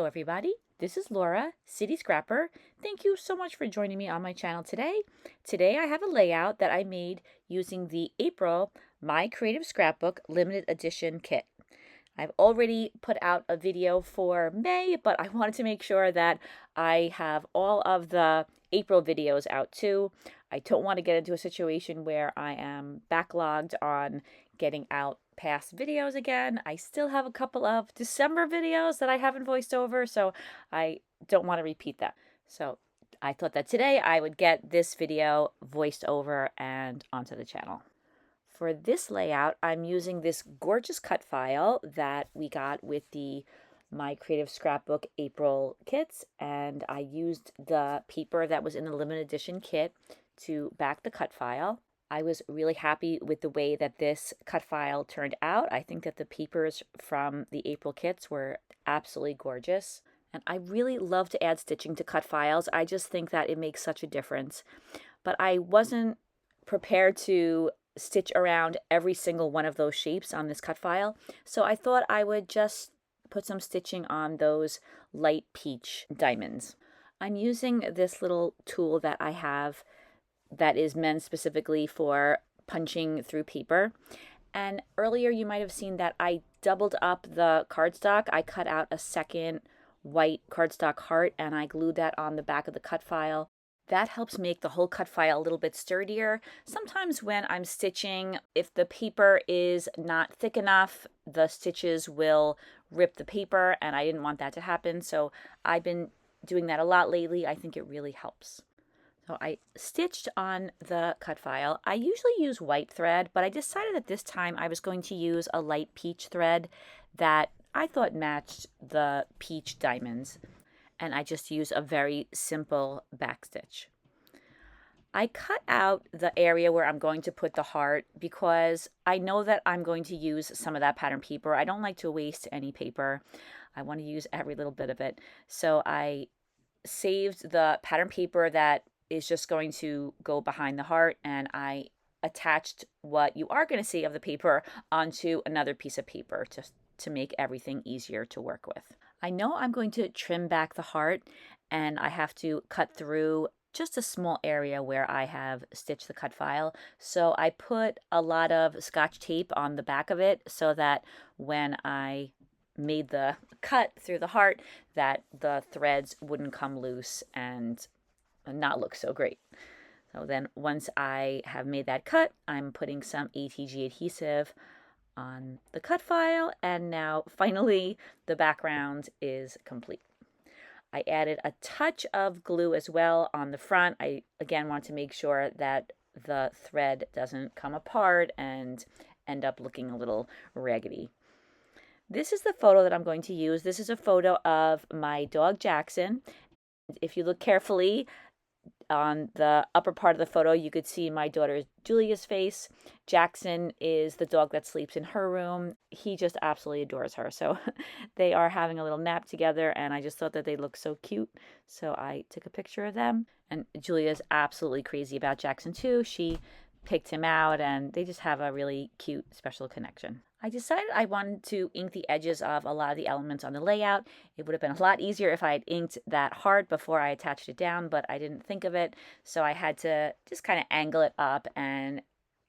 Hello everybody, this is Laura, City Scrapper. Thank you so much for joining me on my channel today. Today I have a layout that I made using the April My Creative Scrapbook limited edition kit. I've already put out a video for May, but I wanted to make sure that I have all of the April videos out too. I don't want to get into a situation where I am backlogged on getting out past videos again. I still have a couple of December videos that I haven't voiced over, so I don't want to repeat that. So I thought that today I would get this video voiced over and onto the channel. For this layout, I'm using this gorgeous cut file that we got with the My Creative Scrapbook April kits, and I used the paper that was in the limited edition kit to back the cut file. I was really happy with the way that this cut file turned out. I think that the papers from the April kits were absolutely gorgeous. And I really love to add stitching to cut files. I just think that it makes such a difference. But I wasn't prepared to stitch around every single one of those shapes on this cut file. So I thought I would just put some stitching on those light peach diamonds. I'm using this little tool that I have that is meant specifically for punching through paper. And earlier you might have seen that I doubled up the cardstock. I cut out a second white cardstock heart and I glued that on the back of the cut file. That helps make the whole cut file a little bit sturdier. Sometimes when I'm stitching, if the paper is not thick enough, the stitches will rip the paper, and I didn't want that to happen. So I've been doing that a lot lately. I think it really helps. So I stitched on the cut file. I usually use white thread, but I decided that this time I was going to use a light peach thread that I thought matched the peach diamonds. And I just use a very simple back stitch. I cut out the area where I'm going to put the heart because I know that I'm going to use some of that pattern paper. I don't like to waste any paper. I want to use every little bit of it. So I saved the pattern paper that is just going to go behind the heart, and I attached what you are going to see of the paper onto another piece of paper just to make everything easier to work with. I know I'm going to trim back the heart, and I have to cut through just a small area where I have stitched the cut file. So I put a lot of Scotch tape on the back of it so that when I made the cut through the heart, that the threads wouldn't come loose and not look so great. So then once I have made that cut, I'm putting some ATG adhesive on the cut file, and now finally the background is complete. I added a touch of glue as well on the front. I again want to make sure that the thread doesn't come apart and end up looking a little raggedy. This is the photo that I'm going to use. This is a photo of my dog Jackson. If you look carefully, on the upper part of the photo, you could see my daughter Julia's face. Jackson is the dog that sleeps in her room. He just absolutely adores her. So they are having a little nap together, and I just thought that they looked so cute. So I took a picture of them. And Julia's absolutely crazy about Jackson too. She picked him out, and they just have a really cute, special connection. I decided I wanted to ink the edges of a lot of the elements on the layout. It would have been a lot easier if I had inked that heart before I attached it down, but I didn't think of it. So I had to just kind of angle it up and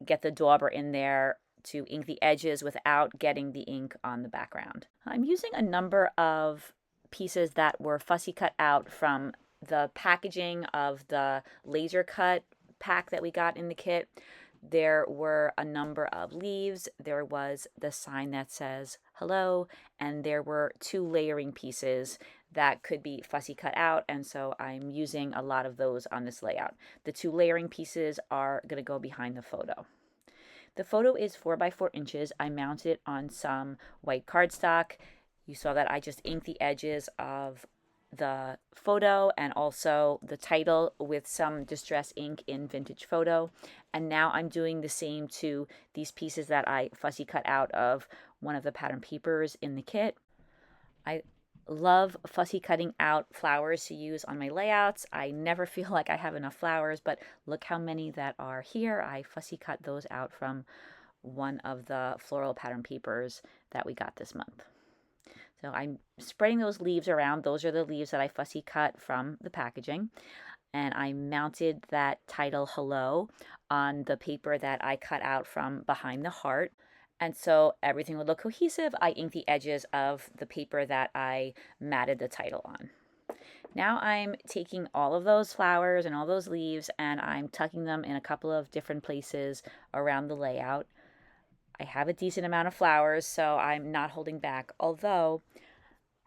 get the dauber in there to ink the edges without getting the ink on the background. I'm using a number of pieces that were fussy cut out from the packaging of the laser cut pack that we got in the kit. There were a number of leaves, there was the sign that says hello, and there were 2 layering pieces that could be fussy cut out, and so I'm using a lot of those on this layout. The 2 layering pieces are going to go behind the photo. The photo is 4 by 4 inches. I mounted it on some white cardstock. You saw that I just inked the edges of the photo and also the title with some distress ink in Vintage Photo. And now I'm doing the same to these pieces that I fussy cut out of one of the pattern papers in the kit. I love fussy cutting out flowers to use on my layouts. I never feel like I have enough flowers, but look how many that are here. I fussy cut those out from one of the floral pattern papers that we got this month. So I'm spreading those leaves around. Those are the leaves that I fussy cut from the packaging. And I mounted that title Hello on the paper that I cut out from behind the heart. And so everything would look cohesive. I inked the edges of the paper that I matted the title on. Now I'm taking all of those flowers and all those leaves and I'm tucking them in a couple of different places around the layout. I have a decent amount of flowers, so I'm not holding back. Although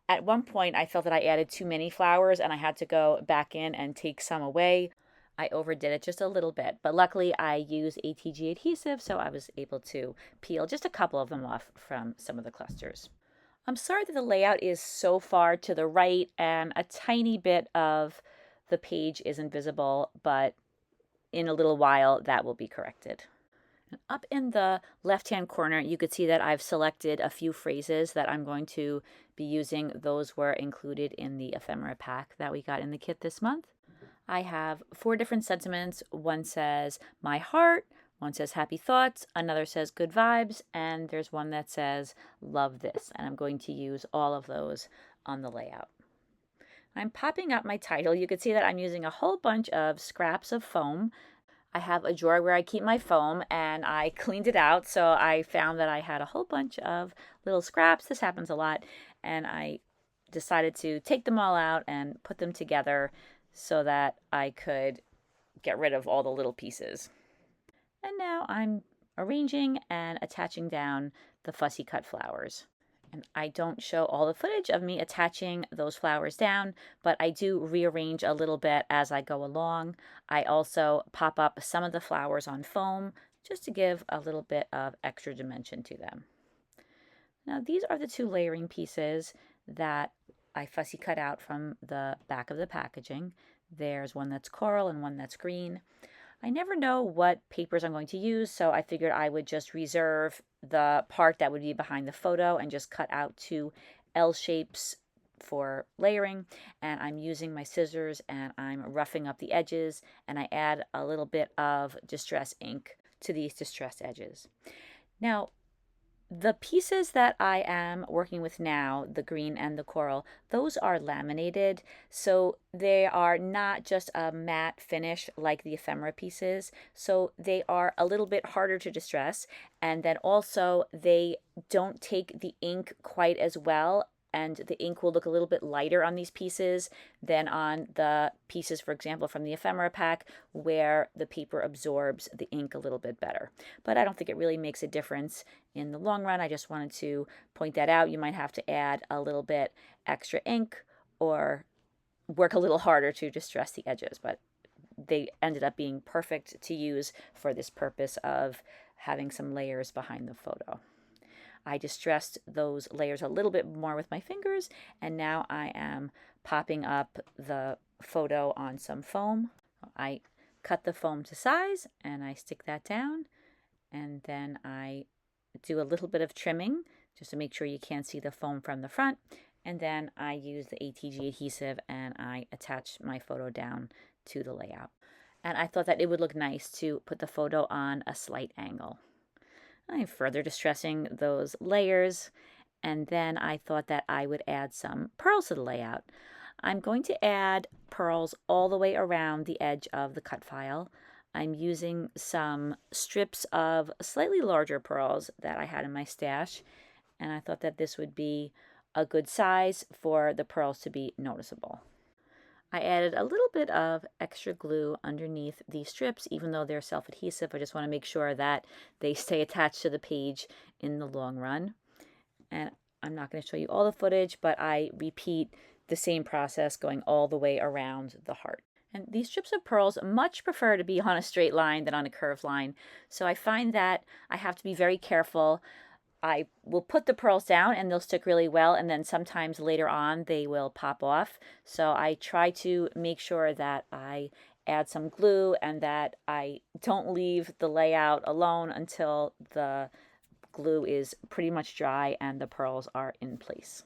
at one point I felt that I added too many flowers and I had to go back in and take some away. I overdid it just a little bit, but luckily I used ATG adhesive, so I was able to peel just a couple of them off from some of the clusters. I'm sorry that the layout is so far to the right and a tiny bit of the page isn't visible, but in a little while that will be corrected. Up in the left-hand corner, you could see that I've selected a few phrases that I'm going to be using. Those were included in the ephemera pack that we got in the kit this month. I have 4 different sentiments. One says, my heart. One says, happy thoughts. Another says, good vibes. And there's one that says, love this. And I'm going to use all of those on the layout. I'm popping up my title. You can see that I'm using a whole bunch of scraps of foam. I have a drawer where I keep my foam and I cleaned it out. So I found that I had a whole bunch of little scraps. This happens a lot. And I decided to take them all out and put them together so that I could get rid of all the little pieces. And now I'm arranging and attaching down the fussy cut flowers. And I don't show all the footage of me attaching those flowers down, but I do rearrange a little bit as I go along. I also pop up some of the flowers on foam just to give a little bit of extra dimension to them. Now these are the 2 layering pieces that I fussy cut out from the back of the packaging. There's one that's coral and one that's green. I never know what papers I'm going to use, so I figured I would just reserve the part that would be behind the photo and just cut out 2 L shapes for layering. And I'm using my scissors and I'm roughing up the edges, and I add a little bit of distress ink to these distressed edges. Now, the pieces that I am working with now, the green and the coral, those are laminated, so they are not just a matte finish like the ephemera pieces, so they are a little bit harder to distress, and then also they don't take the ink quite as well, and the ink will look a little bit lighter on these pieces than on the pieces, for example, from the ephemera pack, where the paper absorbs the ink a little bit better. But I don't think it really makes a difference in the long run. I just wanted to point that out. You might have to add a little bit extra ink or work a little harder to distress the edges, but they ended up being perfect to use for this purpose of having some layers behind the photo. I distressed those layers a little bit more with my fingers, and now I am popping up the photo on some foam. I cut the foam to size and I stick that down, and then I do a little bit of trimming just to make sure you can't see the foam from the front, and then I use the ATG adhesive and I attach my photo down to the layout. And I thought that it would look nice to put the photo on a slight angle. I'm further distressing those layers, and then I thought that I would add some pearls to the layout. I'm going to add pearls all the way around the edge of the cut file. I'm using some strips of slightly larger pearls that I had in my stash, and I thought that this would be a good size for the pearls to be noticeable. I added a little bit of extra glue underneath these strips, even though they're self-adhesive. I just want to make sure that they stay attached to the page in the long run. And I'm not going to show you all the footage, but I repeat the same process going all the way around the heart. And these strips of pearls much prefer to be on a straight line than on a curved line. So I find that I have to be very careful. I will put the pearls down and they'll stick really well, and then sometimes later on they will pop off. So I try to make sure that I add some glue and that I don't leave the layout alone until the glue is pretty much dry and the pearls are in place.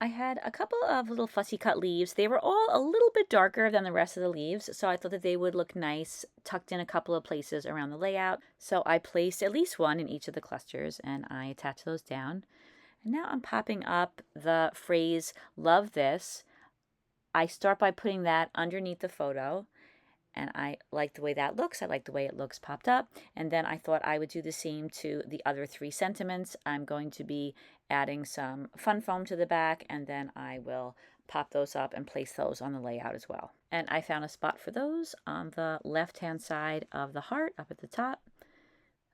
I had a couple of little fussy cut leaves. They were all a little bit darker than the rest of the leaves, so I thought that they would look nice tucked in a couple of places around the layout. So I placed at least one in each of the clusters and I attached those down. And now I'm popping up the phrase, "Love this." I start by putting that underneath the photo, and I like the way that looks. I like the way it looks popped up. And then I thought I would do the same to the other 3 sentiments. I'm going to be adding some fun foam to the back, and then I will pop those up and place those on the layout as well. And I found a spot for those on the left-hand side of the heart up at the top.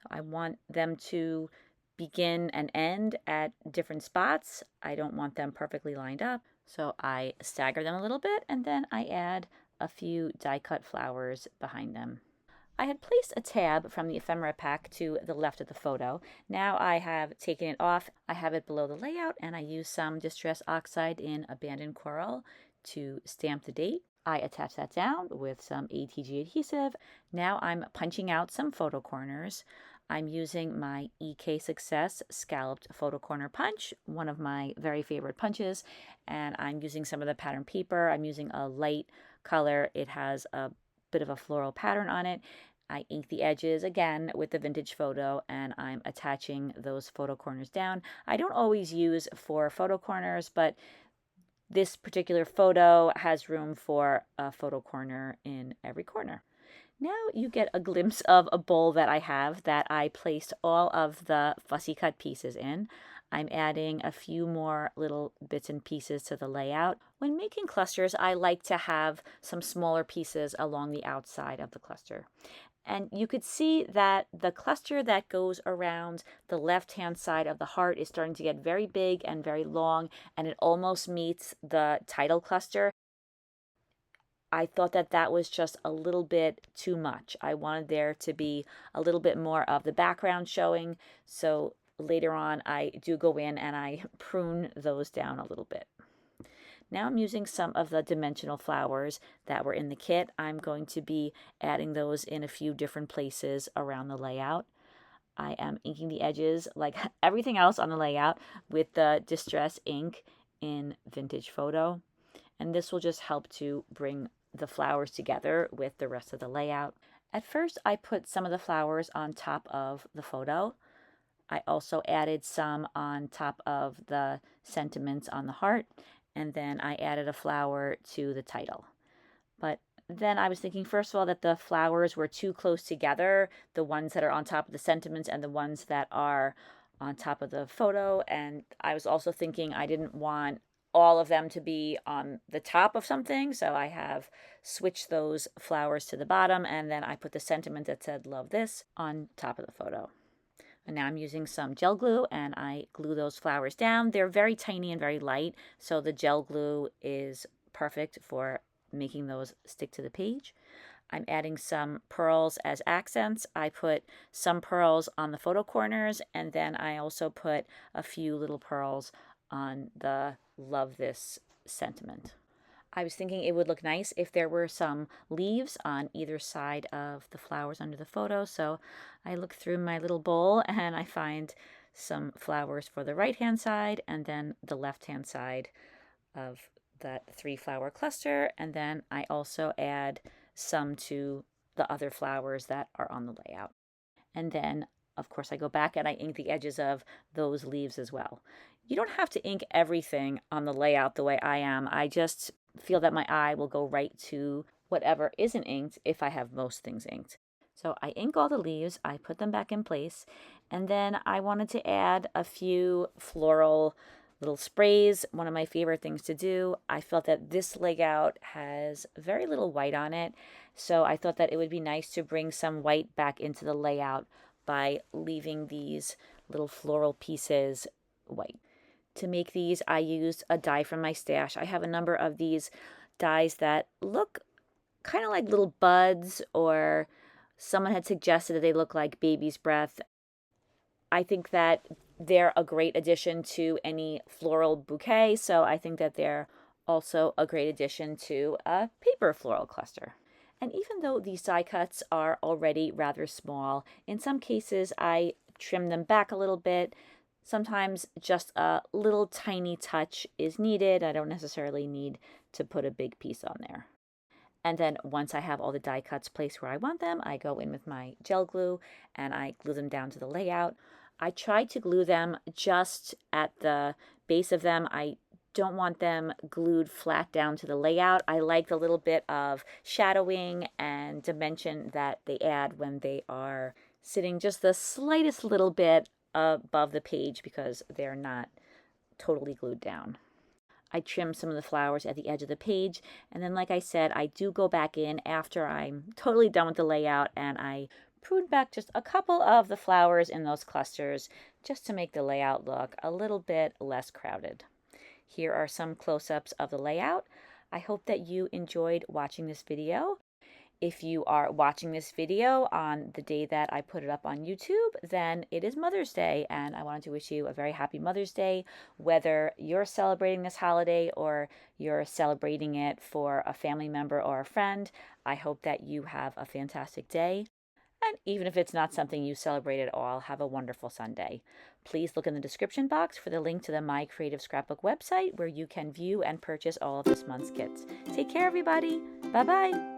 I want them to begin and end at different spots. I don't want them perfectly lined up. So I stagger them a little bit, and then I add a few die cut flowers behind them. I had placed a tab from the ephemera pack to the left of the photo. Now I have taken it off. I have it below the layout, and I use some Distress Oxide in Abandoned Coral to stamp the date. I attach that down with some ATG adhesive. Now I'm punching out some photo corners. I'm using my EK Success Scalloped Photo Corner Punch, one of my very favorite punches, and I'm using some of the pattern paper. I'm using a light color. It has a bit of a floral pattern on it. I ink the edges again with the vintage photo, and I'm attaching those photo corners down. I don't always use 4 photo corners, but this particular photo has room for a photo corner in every corner. Now you get a glimpse of a bowl that I have that I placed all of the fussy cut pieces in. I'm adding a few more little bits and pieces to the layout. When making clusters, I like to have some smaller pieces along the outside of the cluster. And you could see that the cluster that goes around the left-hand side of the heart is starting to get very big and very long, and it almost meets the title cluster. I thought that that was just a little bit too much. I wanted there to be a little bit more of the background showing. So later on, I do go in and I prune those down a little bit. Now I'm using some of the dimensional flowers that were in the kit. I'm going to be adding those in a few different places around the layout. I am inking the edges like everything else on the layout with the Distress ink in Vintage Photo. And this will just help to bring the flowers together with the rest of the layout. At first, I put some of the flowers on top of the photo. I also added some on top of the sentiments on the heart, and then I added a flower to the title. But then I was thinking, first of all, that the flowers were too close together, the ones that are on top of the sentiments and the ones that are on top of the photo. And I was also thinking I didn't want all of them to be on the top of something, so I have switched those flowers to the bottom, and then I put the sentiment that said "Love this" on top of the photo. And now I'm using some gel glue, and I glue those flowers down. They're very tiny and very light, so the gel glue is perfect for making those stick to the page. I'm adding some pearls as accents. I put some pearls on the photo corners, and then I also put a few little pearls on the "Love this" sentiment. I was thinking it would look nice if there were some leaves on either side of the flowers under the photo. So I look through my little bowl and I find some flowers for the right-hand side and then the left-hand side of that 3-flower cluster. And then I also add some to the other flowers that are on the layout. And then, of course, I go back and I ink the edges of those leaves as well. You don't have to ink everything on the layout the way I am. I just feel that my eye will go right to whatever isn't inked if I have most things inked. So I ink all the leaves, I put them back in place, and then I wanted to add a few floral little sprays, one of my favorite things to do. I felt that this layout has very little white on it, so I thought that it would be nice to bring some white back into the layout by leaving these little floral pieces white. To make these, I used a die from my stash. I have a number of these dies that look kind of like little buds, or someone had suggested that they look like baby's breath. I think that they're a great addition to any floral bouquet, so I think that they're also a great addition to a paper floral cluster. And even though these die cuts are already rather small, in some cases I trim them back a little bit. Sometimes just a little tiny touch is needed. I don't necessarily need to put a big piece on there. And then once I have all the die cuts placed where I want them, I go in with my gel glue and I glue them down to the layout. I tried to glue them just at the base of them. I don't want them glued flat down to the layout. I like the little bit of shadowing and dimension that they add when they are sitting just the slightest little bit above the page because they're not totally glued down. I trim some of the flowers at the edge of the page, and then like I said, I do go back in after I'm totally done with the layout and I prune back just a couple of the flowers in those clusters just to make the layout look a little bit less crowded. Here are some close-ups of the layout. I hope that you enjoyed watching this video. If you are watching this video on the day that I put it up on YouTube, then it is Mother's Day, and I wanted to wish you a very happy Mother's Day, whether you're celebrating this holiday or you're celebrating it for a family member or a friend. I hope that you have a fantastic day. And even if it's not something you celebrate at all, have a wonderful Sunday. Please look in the description box for the link to the My Creative Scrapbook website where you can view and purchase all of this month's kits. Take care, everybody. Bye-bye.